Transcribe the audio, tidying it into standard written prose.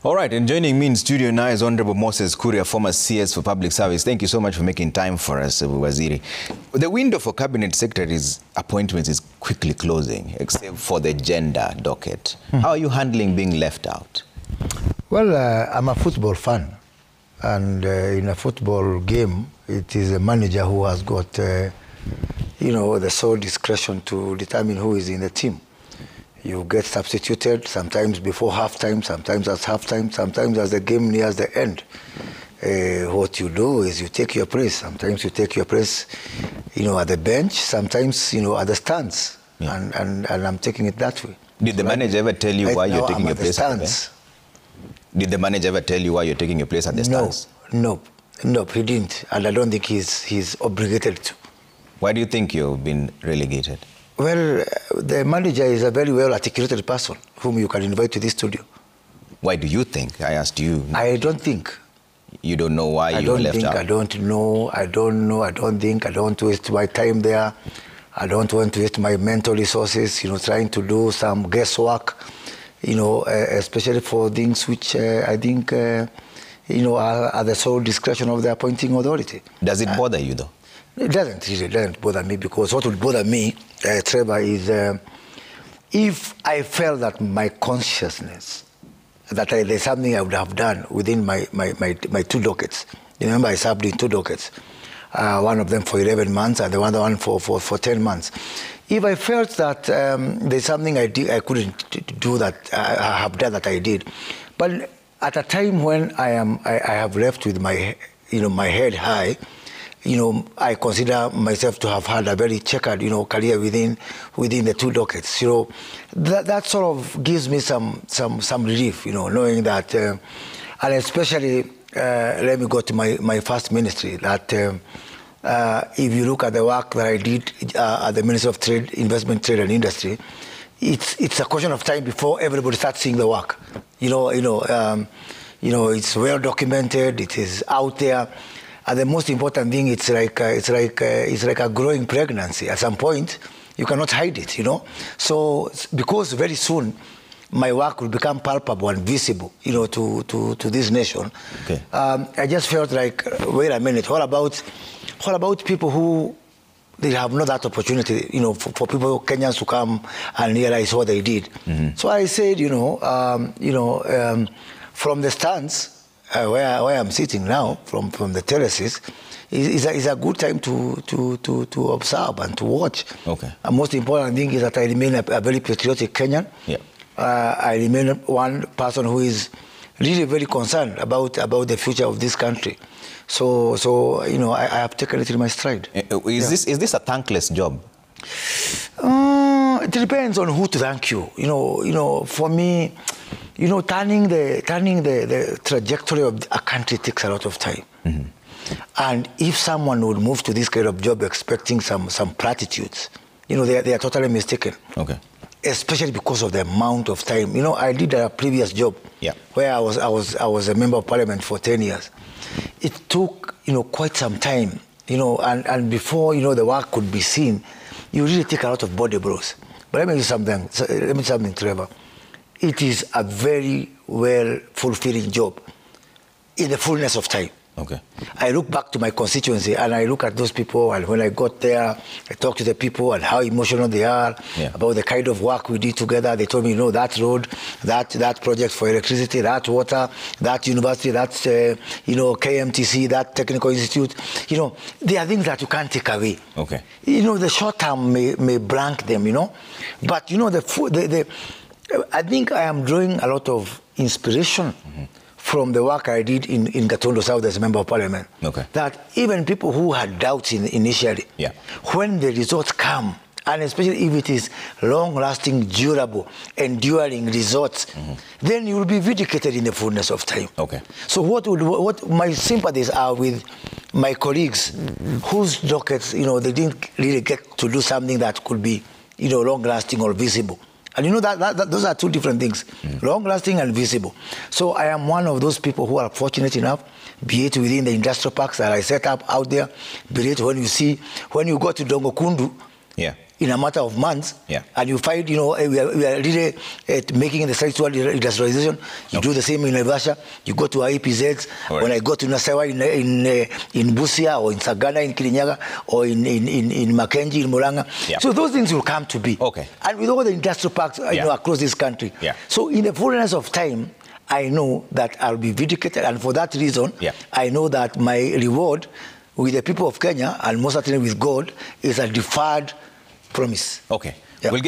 All right, and joining me in studio now is Honorable Moses Kuria, former CS for Public Service. Thank you so much for making time for us, Waziri. The window for cabinet secretaries' appointments is quickly closing, except for the gender docket. How are you handling being left out? Well, I'm a football fan, and in a football game, it is a manager who has got, the sole discretion to determine who is in the team. You get substituted, sometimes before halftime, sometimes at halftime, sometimes as the game nears the end. What you do is you take your place. Sometimes you take your place, at the bench, sometimes, at the stands. Yeah. And I'm taking it that way. Did the manager ever tell you why you're taking your place at the bench? Did the manager ever tell you why you're taking your place at the stands? No, he didn't. And I don't think he's obligated to. Why do you think you've been relegated? Well, the manager is a very well-articulated person whom you can invite to this studio. Why do you think? I asked you. I don't think. You don't know why you were left out? I don't know. I don't think. I don't want to waste my time there. I don't want to waste my mental resources, trying to do some guesswork, especially for things which I think, are the sole discretion of the appointing authority. Does it bother you, though? It doesn't bother me, because what would bother me, Trevor, is if I felt that my consciousness, that there's something I would have done within my two dockets. Remember, I served in two dockets, one of them for 11 months and the other one for 10 months. If I felt that there's something I couldn't do that I have done that I did, but at a time when I have left with my head high, I consider myself to have had a very checkered, career within the two dockets. That sort of gives me some relief, knowing that, and especially, let me go to my first ministry, that if you look at the work that I did at the Ministry of Trade, Investment, Trade and Industry, it's a question of time before everybody starts seeing the work. It's well documented, it is out there. And the most important thing, it's like a growing pregnancy. At some point, you cannot hide it, So because very soon, my work will become palpable and visible, to this nation. Okay. I just felt like, wait a minute, what about people who they have not that opportunity, for people, Kenyans, to come and realize what they did. Mm-hmm. So I said, from the stands, where I'm sitting now, from the terraces, is a good time to observe and to watch. Okay. And most important thing is that I remain a very patriotic Kenyan. Yeah. I remain one person who is really very concerned about the future of this country. So I have taken it in my stride. Is this a thankless job? It depends on who to thank you. For me, turning the trajectory of a country takes a lot of time. Mm-hmm. And if someone would move to this kind of job expecting some platitudes, they are totally mistaken. Okay. Especially because of the amount of time. I did a previous job, where I was a member of parliament for 10 years. It took, quite some time, and before, the work could be seen, you really take a lot of body blows. But let me tell you something, Trevor. It is a very fulfilling job in the fullness of time. Okay. I look back to my constituency and I look at those people, and when I got there, I talked to the people and how emotional they are about the kind of work we did together. They told me, that road, that project for electricity, that water, that university, that's KMTC, that technical institute. There are things that you can't take away. Okay. The short term may blank them, but I think I am drawing a lot of inspiration from the work I did in Gatondo South as a member of parliament. Okay. That even people who had doubts initially, when the results come, and especially if it is long-lasting, durable, enduring results, then you will be vindicated in the fullness of time. Okay. So what my sympathies are with my colleagues whose dockets, they didn't really get to do something that could be, long-lasting or visible. And that those are two different things, long-lasting and visible. So I am one of those people who are fortunate enough, be it within the industrial parks that I set up out there, be it when you go to Dongo Kundu, in a matter of months, Yeah. and you find, we are really making the strides toward industrialization. You do the same in Naivasha. You go to our EPZs. Right. When I go to Nasewa in Busia or in Sagana, in Kirinyaga, or in Mackenzie, in Muranga. Yeah. So those things will come to be. Okay. And with all the industrial parks across this country. Yeah. So in the fullness of time, I know that I'll be vindicated. And for that reason, I know that my reward with the people of Kenya, and most certainly with God, is a deferred promise. Okay. Yeah. We'll get